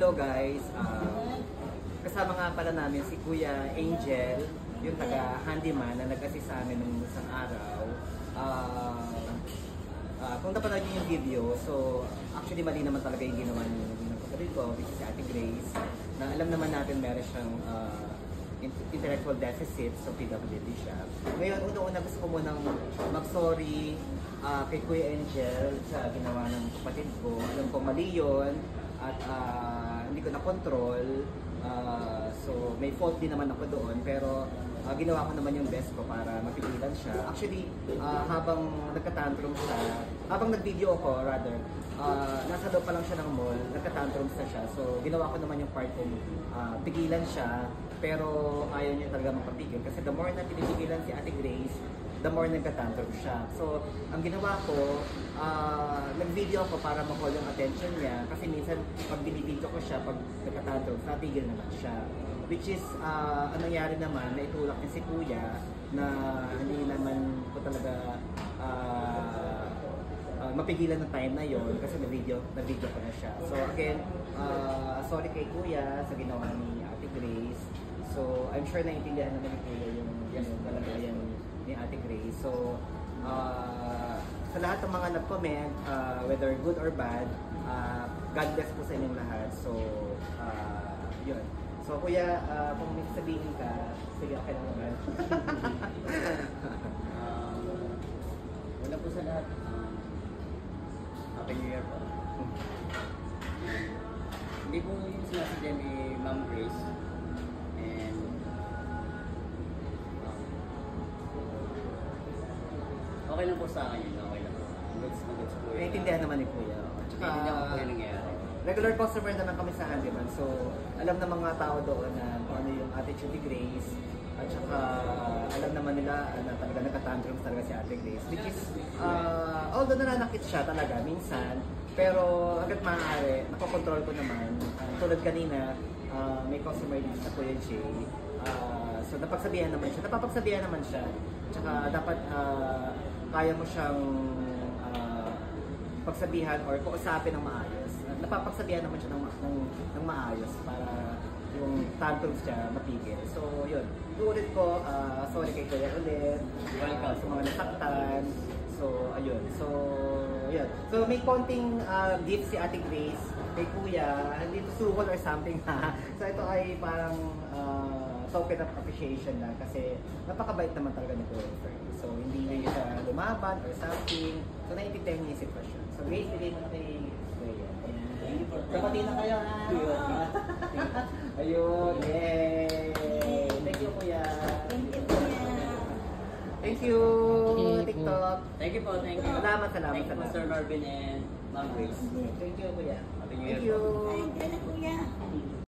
hello guys. Kasama nga pala namin si Kuya Angel, yung taga-handyman na nag-assist sa amin nung isang araw. Kung napanood niyo yung video, so actually mali naman talaga yung ginawa ng kapatid ko, which is si Ate Grace, na alam naman natin meron siyang intellectual deficit, so PWD siya. Ngayon, una-una gusto ko munang mag-sorry kay Kuya Angel sa ginawa ng kapatid ko. Alam ko mali yun at hindi ko na-control. So may fault din naman ako doon, pero ginawa ko naman yung best ko para mapigilan siya. Actually, habang nagka-tantrum siya, habang nag-video ako rather, nasa loob pa lang siya ng mall, nagka-tantrums na siya. So ginawa ko naman yung part kong pigilan siya, pero ayaw niya talaga mapapigil. Kasi the more na pinipigilan si Ate Grace, the more nagka-tantrum siya. So ang ginawa ko, nag-video ako para ma-call yung attention niya. Kasi minsan, pag binibidyo ko siya, pag nagka-tantrum, natigil naman siya. Which is, ang nangyari naman, naitulak niya si Kuya na hindi naman ko talaga mapigilan ng time na yon kasi na-video ko na siya. So again, sorry kay Kuya sa ginawa ni Ate Grace. So I'm sure naiintindihan naman ni Kuya yung kalagayan ni Ate Grace. So sa lahat ng mga nag-comment, whether good or bad, God bless po sa inyong lahat. So yun. So Kuya, kung may sabihin ka, sige, okay lang naman. Wala po sa lahat. Happy New Year po. Hindi po yung sinasadya ni Ma'am Grace. And okay lang po sa akin yun. Okay lang po. Goods po yun. Naiintindihan naman ni Kuya. Naiintindihan ko po yung nangyayari. Regular customer naman kami sa handyman, so alam ng mga tao doon na kung ano yung attitude ni Grace, at saka alam naman nila na talaga nagka-tantrums talaga si Ate Grace, which is although nananakit siya talaga minsan, pero hanggat maaari nakokontrol ko naman. Tulad kanina, may customer dito sa Kuya Jay, so napagsabihan naman siya, at saka dapat kaya mo siyang pagsabihan or kausapin ng maayos. Napapagsabihan naman siya ng maayos para yung tantrums siya mapigil. So yun, ulit ko, sorry kay Kuya ulit, sa mga nasaktan. So ayun, so yun. So may konting gift si Ate Grace kay Kuya, hindi to suhol or something ha. So ito ay parang token of appreciation lang kasi napakabait naman talaga ni Kuya Fernie. So hindi siya lumaban or something. So naiintindihan niya yung sitwasyon. So Grace, bigay mo na kay Kuya. Kapati na kayo ha. Ayun, yay! Thank you Kuya. Thank you, Kuya. Thank you, TikTok. Thank you po, thank you. Salamat. Thank you po, Sir Marvin and Ma'am Grace. Thank you Kuya. Happy New Year Thank you. po. Thank you, Kuya.